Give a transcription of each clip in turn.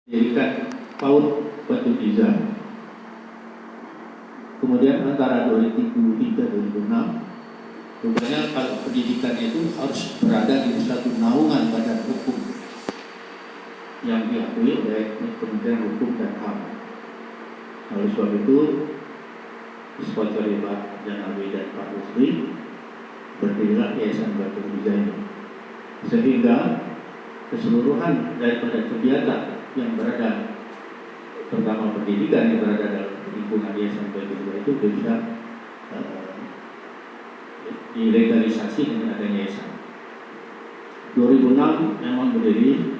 Dirikan PAUD Batu Iza. Kemudian antara 2003-2006, rupanya kalau pendidikan itu harus berada di satu naungan badan hukum yang diakui oleh Kementerian Hukum dan HAM. Oleh sebab itu, disponsori Pak Janawi dan Pak Rusli, berdirilah Yayasan Batu Iza ini. Sehingga keseluruhan daripada kegiatan yang berada, terutama pendidikan yang berada dalam lingkungan Yayasan Batu Iza itu bisa dilegalisasi dengan adanya yayasan. 2006 memang berdiri,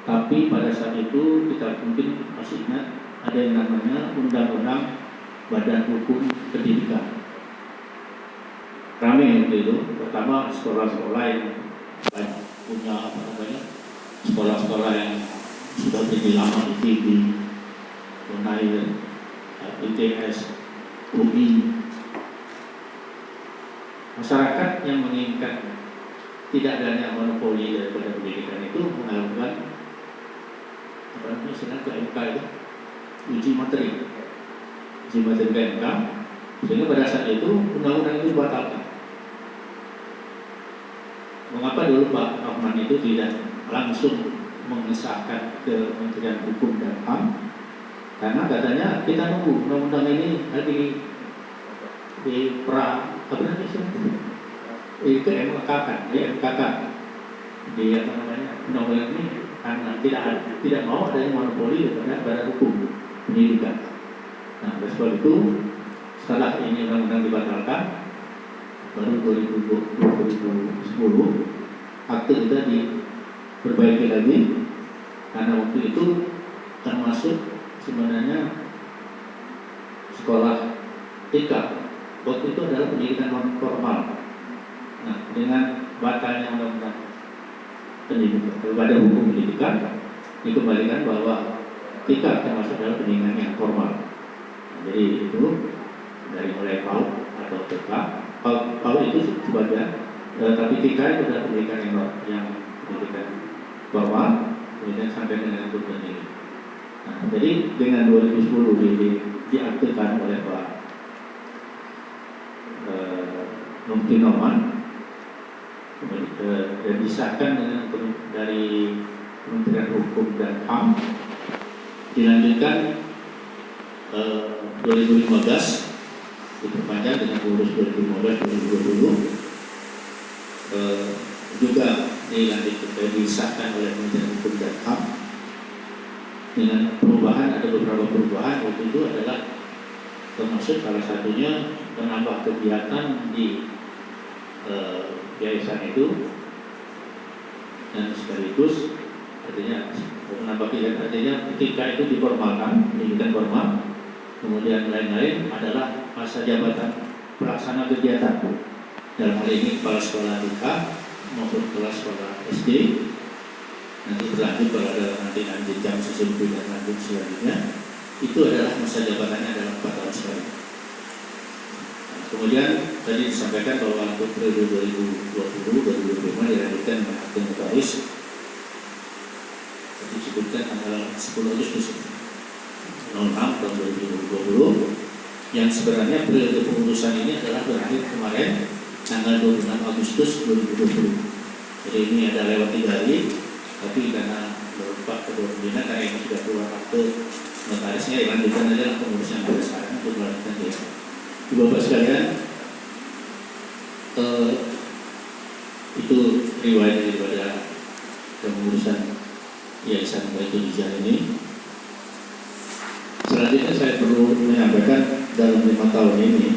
tapi pada saat itu kita mungkin masih ingat ada yang namanya Undang-Undang Badan Hukum Pendidikan. Ramai itu, pertama sekolah-sekolah yang punya sekolah-sekolah yang sudah berdiri lama di TV, Unair, ITS, UI. Masyarakat yang menginginkan tidak adanya monopoli daripada pendidikan itu melakukan ke MK itu uji materi ke MK, sehingga pada saat itu undang-undang itu dibatalkan. Mengapa dulu Pak Rahman itu tidak langsung mengesahkan ke Kementerian Hukum dan HAM? Karena katanya kita nunggu undang-undang ini lagi di itu MKK di undang-undang ini, karena tidak mau adanya monopoli daripada badan hukum pendidikan. Nah, oleh sebab itu setelah ini undang-undang dibatalkan, baru 2010 akte kita diperbaiki lagi, karena waktu itu termasuk sebenarnya sekolah TK waktu itu adalah pendidikan non formal. Nah, dengan batalnya undang-undang pendidikan pada hukum pendidikan, dikembalikan bahwa TK termasuk dalam pendidikan yang formal. Nah, jadi itu dari mulai PAUD atau TK, PAUD itu sebagian, tapi TK itu adalah pendidikan yang pendidikan formal, kemudian sampai dengan perguruan tinggi. Nah, jadi dengan 2010 diaktifkan oleh Pak Menteri Norman, dan disahkan dengan dari Kementerian Hukum dan HAM, dilanjutkan 2015 diperpanjang dengan pengurus 2015-2020, juga dilanjutkan disahkan oleh Kementerian Hukum dan HAM dengan perubahan, ada beberapa perubahan. Waktu itu adalah termasuk salah satunya menambah kegiatan di yayasan itu, dan sekaligus artinya menambah kegiatan, artinya ketika itu diformalkan, pendidikan formal, kemudian lain-lain adalah masa jabatan pelaksana kegiatan. Dalam hal ini kepala sekolah TK maupun kepala sekolah SD, nanti berlanjut kalau ada nanti jam sesuatu dan lanjut selanjutnya, itu adalah masa jabatannya dalam 4 tahun sekali. Kemudian tadi disampaikan bahwa untuk periode 2020-2025 dilanjutkan dengan akte notaris, disebutkan tanggal 10 Agustus 06 tahun 2020, yang sebenarnya periode pengurusan ini adalah berakhir kemarin tanggal 26 Agustus 2020. Jadi ini ada lewat 3 hari, tapi karena Bapak Ketua Pembina karena ini sudah keluar akte notarisnya, dilanjutkan adalah pengurusan pada sekarang untuk melanjutkan dia. Bapak sekalian, itu riwayat daripada pengurusan Yayasan Batu Iza ini. Selanjutnya saya perlu menyampaikan dalam 5 tahun ini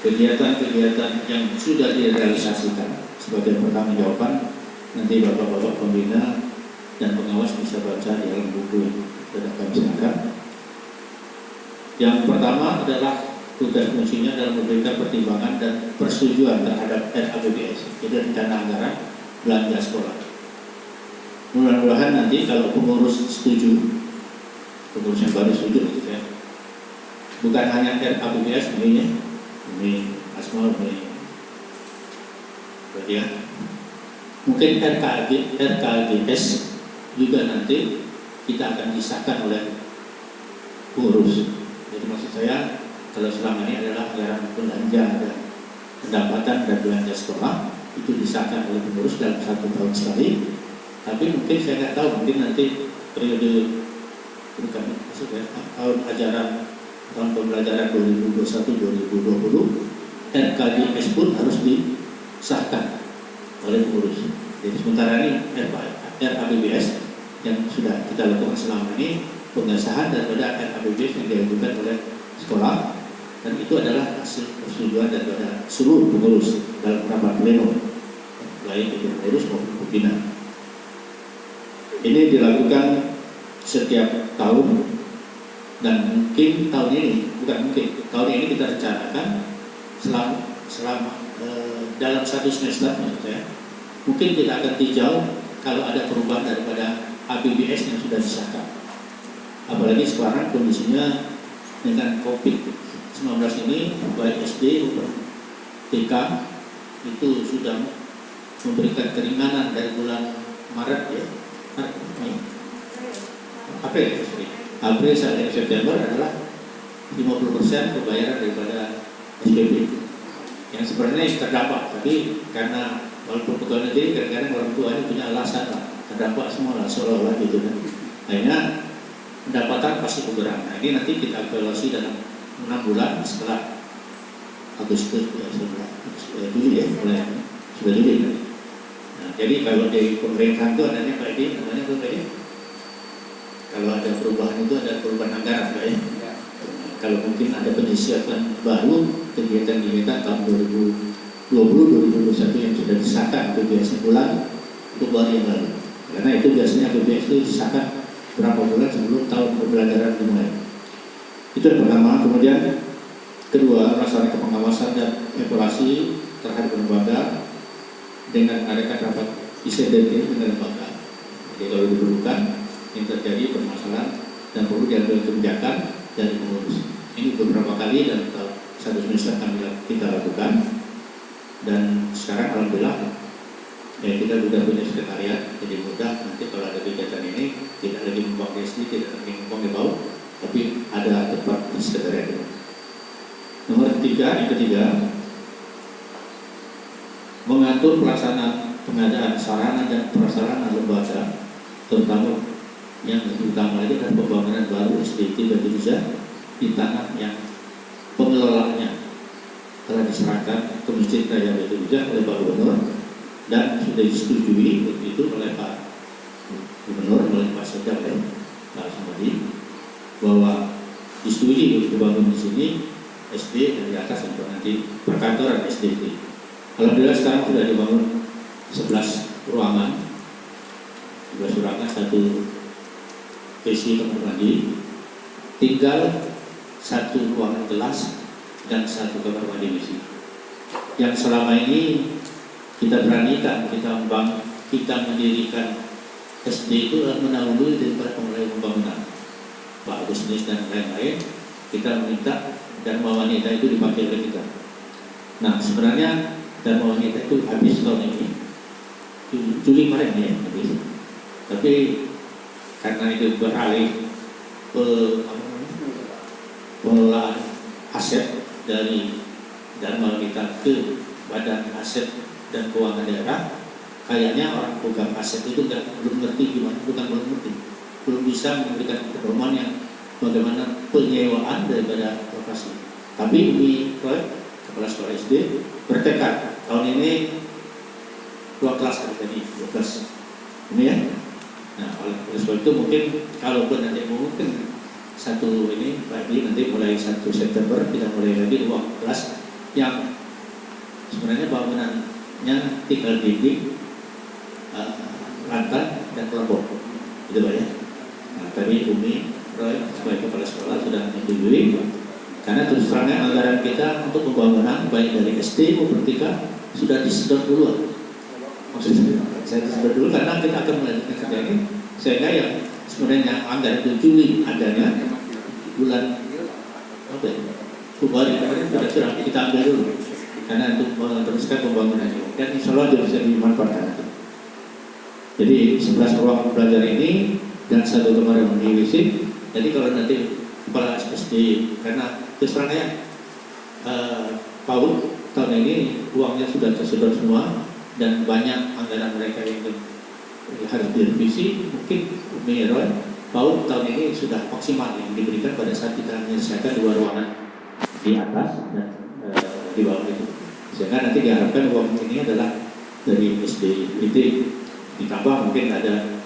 kegiatan-kegiatan yang sudah direalisasikan sebagai pertanggungjawaban. Nanti Bapak-Bapak Pembina dan pengawas bisa baca di dalam buku yang sudah kami silakan. Yang pertama adalah tugas fungsinya dalam memberikan pertimbangan dan persetujuan terhadap RAPBS, jadi rencana anggaran belanja sekolah. Mudah-mudahan nanti kalau pengurus setuju, pengurus yang baru setuju gitu ya, bukan hanya RAPBS ini Asma, ini berarti ya, Mungkin RKGS juga nanti kita akan disahkan oleh pengurus. Jadi maksud saya, kalau selama ini adalah anggaran belanja dan pendapatan dan belanja sekolah, itu disahkan oleh pengurus dalam 1 tahun sekali. Tapi mungkin saya nggak tahu, mungkin nanti periode bukan maksudnya tahun ajaran tahun pembelajaran 2021-2020 RKGS pun harus disahkan oleh pengurus. Jadi sementara ini RABBS yang sudah kita lakukan selama ini pengesahan daripada RABBS yang diajukan oleh sekolah, dan itu adalah hasil persetujuan daripada seluruh pengurus dalam rapat pleno, baik itu pengurus maupun pimpinan. Ini dilakukan setiap tahun, dan mungkin tahun ini kita rencanakan selama dalam 1 semester maksud saya, mungkin kita akan tinjau kalau ada perubahan daripada APBS yang sudah disahkan. Apalagi sekarang kondisinya dengan COVID-19 ini, baik SD maupun TK itu sudah memberikan keringanan dari bulan Maret ya, April sampai September adalah 50% pembayaran daripada SPP yang sebenarnya terdampak, tapi karena walaupun pegawai negeri kadang-kadang orang tuanya punya alasan lah, terdampak semua lah seolah-olah gitu kan. Akhirnya pendapatan pasti berkurang. Nah ini nanti kita evaluasi dalam 6 bulan setelah Agustus Juli ya, mulai sudah Juli kan. Nah, jadi kalau di pemerintahan itu adanya Pak Edi, namanya Pak Edi. Kalau ada perubahan itu ada perubahan anggaran Pak ya. Kalau mungkin ada penyisiatan baru kegiatan-kegiatan tahun 2020-2021 yang sudah disahkan APBS bulan Februari yang lalu. Karena itu biasanya APBS itu disahkan berapa bulan sebelum tahun pembelajaran dimulai. Itu yang pertama. Kemudian kedua, melaksanakan pengawasan dan evaluasi terhadap lembaga dengan mengadakan rapat ICDT dengan lembaga. Jadi kalau diperlukan yang terjadi permasalahan dan perlu diambil kebijakan dari pengurus. Ini beberapa kali dalam 1 semester kita lakukan, dan sekarang alhamdulillah ya kita sudah punya sekretariat, jadi mudah nanti kalau ada kegiatan ini tidak lagi membuang di SD, tidak lagi membuang di bawah, tapi ada tempat di sekretariat itu. Nomor 3, yang ketiga, mengatur pelaksanaan pengadaan sarana dan prasarana lembaga, terutama yang lebih utama lagi adalah pembangunan baru SDT Batu Niza di tanah yang pengelolaannya telah diserahkan ke Masjid Raya Batu Niza oleh Pak Gubernur, dan sudah disetujui begitu oleh Pak Gubernur, oleh Pak Sekda, oleh Pak Sumadi, bahwa disetujui untuk dibangun di sini SD dari atas sampai nanti perkantoran SDT. Alhamdulillah sekarang sudah dibangun 11 ruangan, 1 PC kamar mandi, tinggal 1 ruangan kelas dan 1 kamar mandi besi. Yang selama ini kita beranikan, kita mendirikan SD itu mendahului daripada mulai pembangunan Pak Agustinus dan lain-lain. Kita meminta Dharma Wanita itu dipakai oleh kita. Nah sebenarnya Dharma Wanita itu habis tahun ini, Juli kemarin ya habis. Tapi karena itu beralih pengelolaan aset dari Dharma Wanita ke Badan Aset dan Keuangan Daerah, kayaknya orang pegang aset itu belum ngerti gimana, belum bisa memberikan pedoman yang bagaimana penyewaan daripada lokasi. Tapi Umi Roy, Kepala Sekolah SD, bertekad tahun ini 2 kelas ada tadi, 2 kelas ini ya. Nah, oleh sebab itu mungkin kalaupun nanti mungkin 1 ini Pak Edi nanti mulai 1 September kita mulai lagi 2 kelas yang sebenarnya bangunannya tinggal dinding, lantai dan kelompok, itu Pak ya. Nah, tadi Umi Roy sebagai Kepala Sekolah sudah menyetujui, karena terus terangnya anggaran kita untuk pembangunan baik dari SD maupun TK sudah disedot dulu. Maksudnya saya disedot dulu karena kita akan melanjutkan kerja ini, sehingga yang sebenarnya anggaran itu Juli adanya bulan Februari kemarin sudah kita ambil dulu karena untuk meneruskan pembangunan ini, dan insya Allah bisa dimanfaatkan. Jadi 11 ruang belajar ini dan 1 kamar mandi WC. Jadi kalau nanti kepala SD, karena terus terangnya PAUD tahun ini uangnya sudah tersedot semua dan banyak anggaran mereka yang harus direvisi. Mungkin PAUD tahun ini sudah maksimal yang diberikan pada saat kita menyelesaikan 2 ruangan di atas dan di bawah itu. Sehingga nanti diharapkan uang ini adalah dari SDIT, ditambah mungkin ada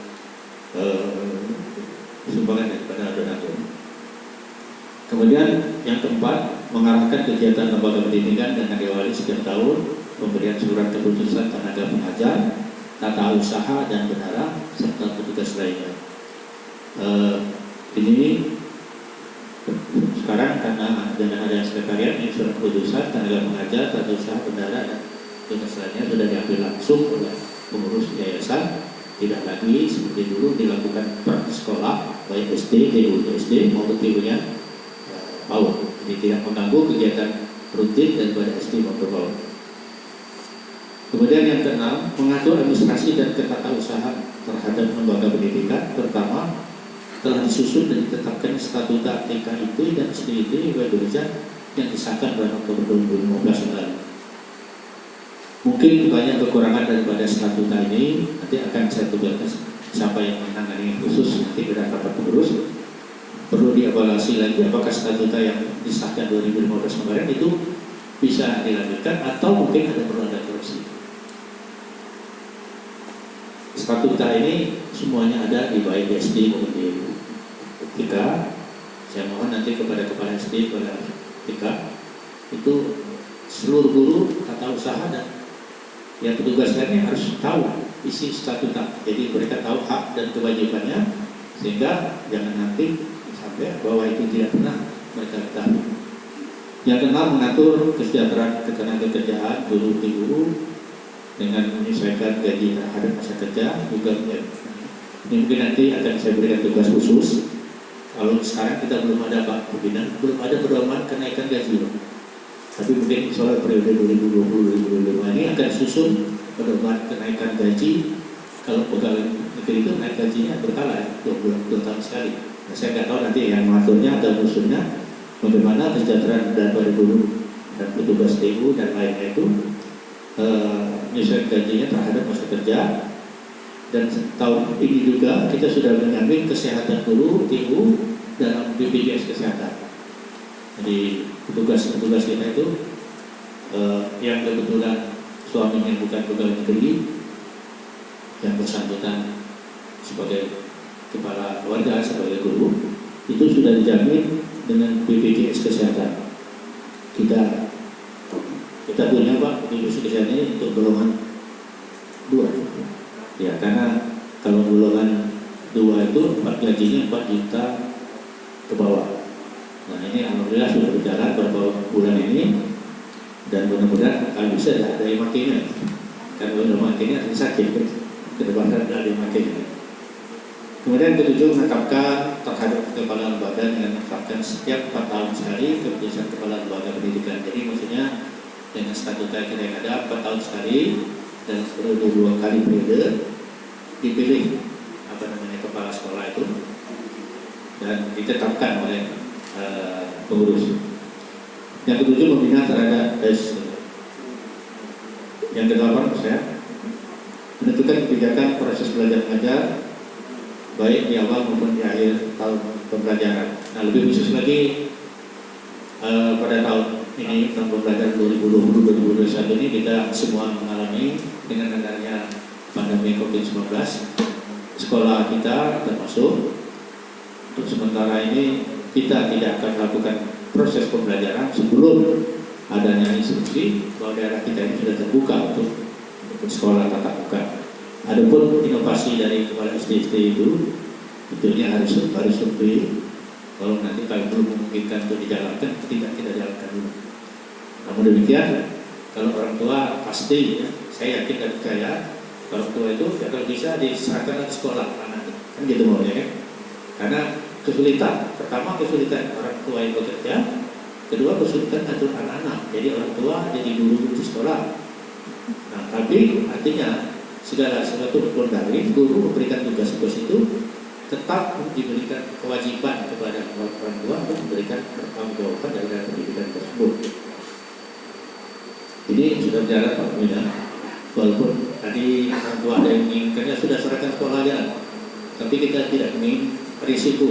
sumbangan daripada donatur. Kemudian yang keempat, mengarahkan kegiatan lembaga pendidikan dengan diawali setiap tahun pemberian surat keputusan tenaga pengajar, tata usaha dan bendahara serta petugas lainnya. Ini sekarang karena dengan adanya sekretariat, ini surat keputusan tenaga pengajar, tata usaha, bendahara dan petugas lainnya sudah diambil langsung oleh pengurus yayasan. Tidak lagi seperti dulu dilakukan per sekolah, baik SD, TU, SD maupun TU-nya PAUD. Jadi tidak mengganggu kegiatan rutin daripada SD maupun PAUD. Kemudian yang keenam, mengatur administrasi dan ketatausahaan terhadap lembaga pendidikan. Pertama, telah disusun dan ditetapkan statuta TKIP dan SDIT yang disahkan pada Oktober 2015 lalu. Mungkin banyak kekurangan daripada statuta ini, nanti akan saya tugaskan siapa yang menangani khusus nanti pada rapat pengurus. Perlu dievaluasi lagi apakah statuta yang disahkan 2015 kemarin itu bisa dilanjutkan atau mungkin perlu ada koreksi. Statuta ini semuanya ada di baik SD maupun di TK. Saya mohon nanti kepada kepala SD, kepada TK itu seluruh guru tata usaha dan yang petugas lainnya harus tahu isi statuta. Jadi mereka tahu hak dan kewajibannya sehingga jangan nanti sampai bahwa itu tidak pernah mereka ketahui. Yang keenam, mengatur kesejahteraan ketenagakerjaan guru dengan menyesuaikan gaji terhadap masa kerja juga. Ini mungkin nanti akan saya berikan tugas khusus. Kalau sekarang kita belum ada Pak Pimpinan, belum ada pedoman kenaikan gaji. Tapi mungkin soal periode 2020-2025 ini akan susun pedoman kenaikan gaji. Kalau pegawai negeri itu naik gajinya berkala 2 tahun sekali. Nah, saya nggak tahu nanti yang mengaturnya atau musuhnya bagaimana kesejahteraan dari guru dan petugas TU dan lainnya itu menyesuaikan gajinya terhadap masa kerja. Dan tahun ini juga kita sudah menjamin kesehatan guru TU dalam BPJS kesehatan. Jadi petugas kita itu yang kebetulan suaminya bukan pegawai negeri, yang bersangkutan sebagai kepala keluarga, sebagai guru, itu sudah dijamin dengan BPJS kesehatan. Kita punya Pak BPJS kesehatan ini untuk golongan 2. Ya, karena kalau golongan 2 itu gajinya 4 juta ke bawah. Nah, ini alhamdulillah sudah berjalan beberapa bulan ini dan mudah-mudahan kalau bisa ada yang makainya. Karena kalau makainya nanti sakit ke depan ada yang makainya. Kemudian ketujuh, menetapkan terhadap kepala lembaga dengan menetapkan setiap 4 tahun sekali keputusan kepala lembaga pendidikan. Jadi maksudnya dengan statuta kita yang ada 4 tahun sekali dan periode 2 kali periode dipilih kepala sekolah itu dan ditetapkan oleh pengurus. Yang ketujuh, membina terhadap yang kedelapan saya menentukan kebijakan proses belajar mengajar baik di awal maupun di akhir tahun pembelajaran. Nah, lebih khusus lagi pada tahun ini, tahun pembelajaran 2020-2021 ini kita semua mengalami dengan adanya pandemi COVID-19. Sekolah kita termasuk untuk sementara ini kita tidak akan melakukan proses pembelajaran sebelum adanya instruksi bahwa daerah kita ini sudah terbuka untuk sekolah tatap muka. Adapun inovasi dari kepala SD itu tentunya harus survei. Kalau nanti kalau belum memungkinkan untuk dijalankan, tidak kita jalankan dulu. Namun demikian, kalau orang tua pasti ya, saya yakin dan percaya orang tua itu ya, kalau bisa diserahkan ke sekolah anak, kan gitu maunya kan? Karena kesulitan, pertama kesulitan orang tua yang bekerja, kedua kesulitan ngatur anak-anak. Jadi orang tua jadi guru di sekolah. Nah, tapi artinya segala sesuatu berpondari, guru memberikan tugas-tugas itu tetap diberikan kewajiban kepada orang tua untuk memberikan pertanggungjawaban dari pendidikan tersebut. Ini sudah berjalan Pak Pembina, walaupun tadi orang tua ada yang menginginkannya sudah serahkan sekolah aja, tapi kita tidak ingin risiko.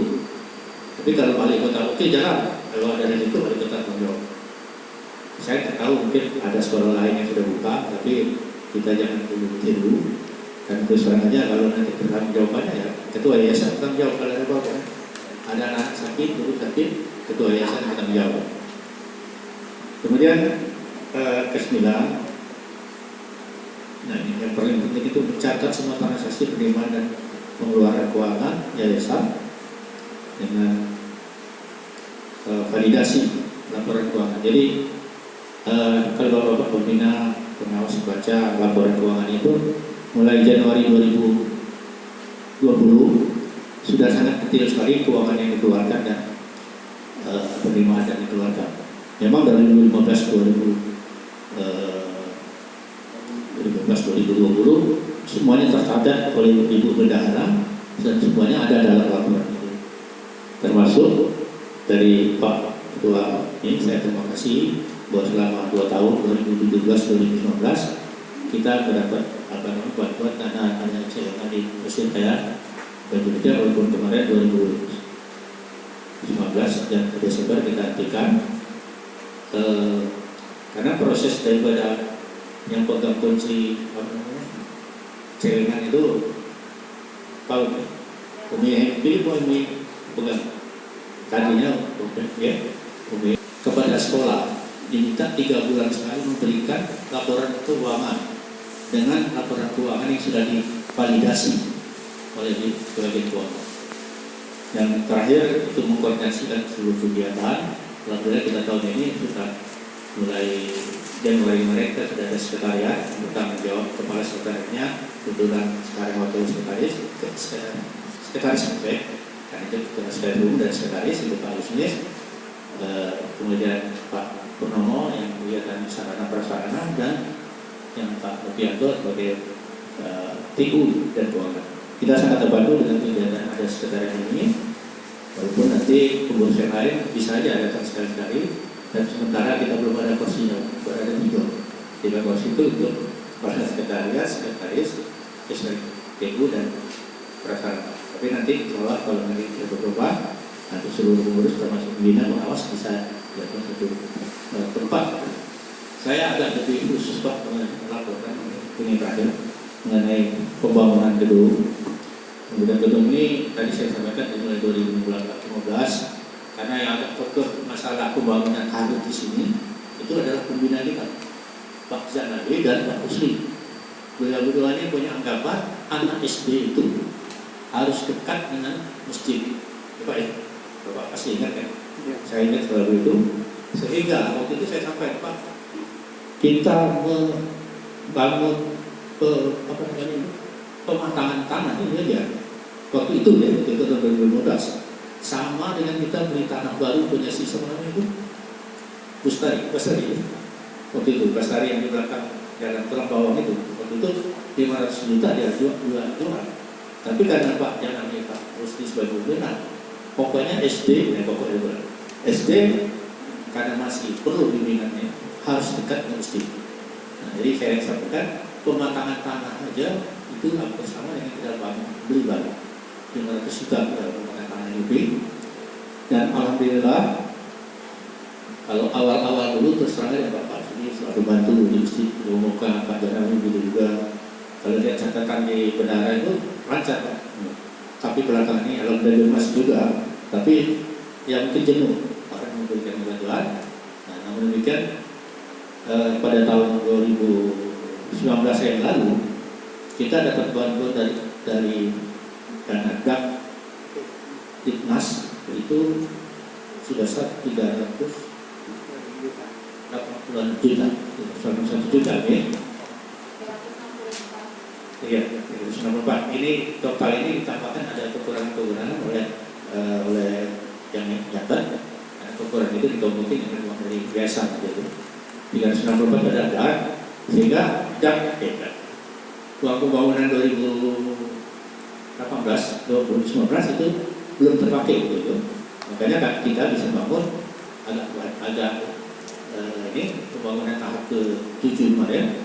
Tapi kalau wali kota oke jalan, kalau ada risiko wali kota tanggung jawab. Saya tak tahu, mungkin ada sekolah lain yang sudah buka, tapi kita jangan dulu tiru. Dan terus terang aja kalau nanti bertanggung jawabannya ya ketua yayasan bertanggung jawab kalau ada apa-apa. Ada anak sakit, guru sakit, ketua yayasan bertanggung jawab. Kemudian ke-9, nah ini yang paling penting itu mencatat semua transaksi penerimaan dan pengeluaran keuangan yayasan dengan validasi laporan keuangan. Jadi kalau Bapak Pembina pengawas baca laporan keuangan itu mulai Januari 2020 sudah sangat detail sekali keuangan yang dikeluarkan dan penerimaan yang dikeluarkan. Memang dari 2015-2020 semuanya tercatat oleh Ibu Bendahara dan semuanya ada dalam laporan itu. Termasuk dari Pak Ketua ini, saya terima kasih bahwa selama 2 tahun 2017-2019 kita mendapat bantuan dana celengan di Mesir Raya dan juga walaupun kemarin 2019 dan Desember kita hentikan karena proses daripada yang pegang kunci celengan itu Pak Umi pegang tadinya ya Umi kepada sekolah diminta 3 bulan sekali memberikan laporan keuangan dengan laporan keuangan yang sudah divalidasi oleh bagian keuangan. Yang terakhir itu mengkoordinasikan seluruh kegiatan. Alhamdulillah kita tahun ini sudah mulai Januari mereka sudah ada sekretariat bertanggung jawab kepala sekretariatnya, kebetulan sekarang wakil sekretaris karena itu sekretaris umum dan sekretaris itu Pak Lusnis, kemudian Pak Purnomo yang kegiatan sarana prasarana dan yang Pak Novianto sebagai TU dan keuangan. Kita sangat terbantu dengan kegiatan ada sekretariat ini, walaupun nanti pengurus yang lain bisa saja datang sekali-sekali dan sementara kita belum ada kursinya, baru ada 3 kursi itu untuk para sekretariat, sekretaris, TU dan prasarana. Tapi nanti kalau nanti kita berubah, nanti seluruh pengurus termasuk pembina pengawas bisa datang satu tempat. Saya agak lebih khusus Pak melaporkan ini terakhir mengenai pembangunan gedung. Kemudian gedung ini tadi saya sampaikan mulai 2015 karena yang agak fokus masalah pembangunan harus di sini itu adalah pembina kita Pak Zanawi dan Pak Usli. Beliau-beliau ini punya anggapan anak SD itu harus dekat dengan masjid. Pak ya, Bapak pasti ingat kan? Ya. Saya ingat selalu itu. Sehingga waktu itu saya sampaikan Pak, kita membangun pematangan tanah ini aja. Waktu itu ya, itu tahun 2015. Sama dengan kita beli tanah baru punya sistem namanya itu Bustari. Waktu itu Bustari yang di belakang jalan tulang bawang itu. Waktu itu 500 juta dia jual. Tapi karena Pak yang namanya Pak Rusdi sebagai pembina, pokoknya SD karena masih perlu bimbingannya harus dekat dengan masjid. Nah, jadi saya sampaikan pematangan tanah aja itu hampir sama dengan kita beli baru 500 juta pematangan tanah lebih. Dan alhamdulillah kalau awal-awal dulu terus terang ya Bapak ini selalu bantu di masjid, diumumkan Pak Janawi gitu juga. Kalau lihat catatan di bendahara itu lancar Pak. Tapi belakangan ini alhamdulillah masih juga, tapi yang mungkin jenuh orang memberikan bantuan. Nah, namun demikian pada tahun 2019 yang lalu kita dapat bantuan dari dana DAP Ditnas itu sudah 380 juta, 1 juta ya. Iya, 194. Ini total ini ditambahkan ada kekurangan oleh yang nyata. Kekurangan itu ditomokin dengan uang dari biasa gitu. 364 ada DAP sehingga DAP hebat. uang pembangunan 2018, 2019 itu belum terpakai itu. Makanya kan kita bisa bangun agak ini pembangunan tahap ke-7 kemarin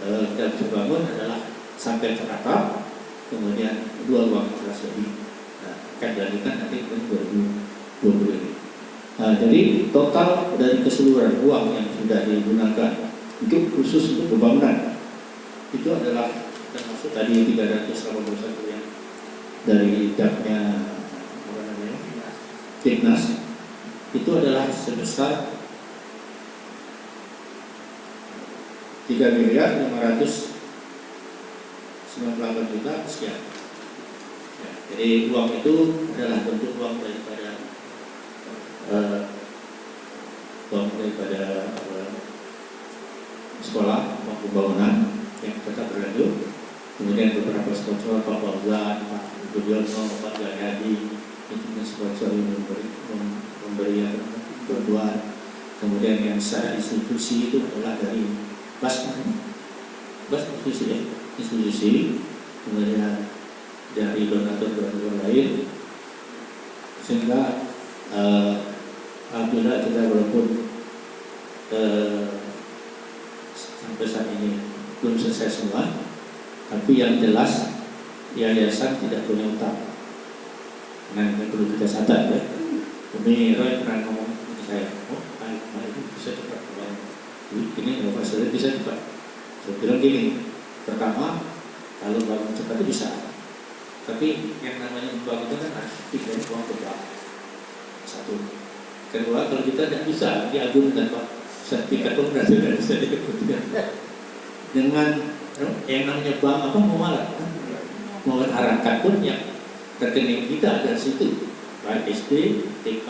kita bisa bangun adalah sampai teratap, kemudian 2 ruang kelas lebih. Akan dilanjutkan nanti ke 2020 ini. Jadi total dari keseluruhan uang yang sudah digunakan itu khusus untuk pembangunan itu adalah termasuk tadi 381 yang dari dapnya Dignas itu adalah sebesar 3.598 juta sekian. Ya, jadi uang itu adalah bentuk uang daripada sekolah, uang pembangunan yang tetap berlanjut. Kemudian beberapa sponsor, Pak Baugan, Pak Budiono, Pak Gayadi, itu sponsor yang memberi bantuan. Kemudian yang secara institusi itu adalah dari institusi, kemudian dari donatur-donatur lain, sehingga alhamdulillah kita walaupun sampai saat ini belum selesai semua, tapi yang jelas yayasan tidak punya utang. Nah, ini perlu kita sadar ya. Umi Roy pernah ngomong ke saya, itu bisa cepat bangun. Ini nggak masalah, bisa cepat. Saya bilang gini, pertama kalau bangun cepat itu bisa, tapi yang namanya bangun itu kan harus diberi uang berapa. Satu. Kedua, kalau kita tidak bisa diagungkan Pak, sertifikat pun berarti tidak bisa dikebutkan. Dengan yang namanya bank apa mau arahkan pun yang rekening kita ada situ, baik SD, TK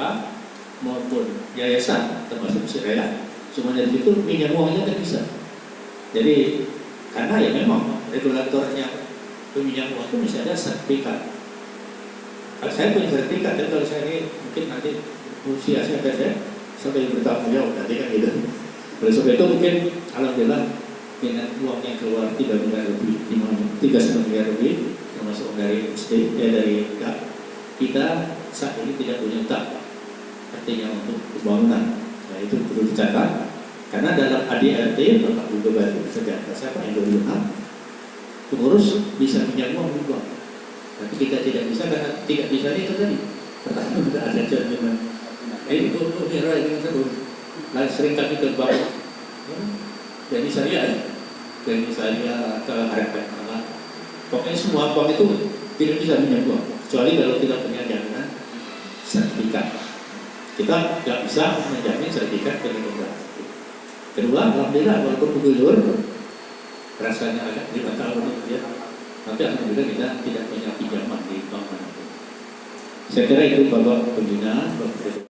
maupun yayasan termasuk Siraya, semuanya di situ minyak uangnya tidak bisa. Jadi karena ya memang regulatornya peminjam uang itu mesti ada sertifikat. Kalau saya punya sertifikat, dan kalau saya ini mungkin nanti usia saya sampai bertanggung jawab nanti kan gitu. Oleh sebab itu mungkin alhamdulillah dengan uang yang keluar 3 miliar lebih, 3,5 miliar lebih, termasuk dari SD, dari DAP, kita saat ini tidak punya utang, artinya untuk pembangunan. Nah itu perlu dicatat, karena dalam ADRT Bapak Gubernur Sejahtera siapa yang 2006 pengurus bisa pinjam uang di bank, tapi kita tidak bisa karena tidak bisa itu tadi. Pertama tidak ada jaminan. Itu merah dengan terus. Lain sering kami ke bank. Jadi saya ke harapan Allah. Pokoknya semua bank itu tidak bisa pinjam uang, kecuali kalau kita punya jaminan sertifikat. Kita tidak bisa menjamin sertifikat dari pemerintah. Kedua, alhamdulillah walaupun gubernur rasanya agak 5 tahun ya, tapi alhamdulillah kita tidak punya pinjaman di bank manapun. Saya kira itu Bapak Pembina, Bapak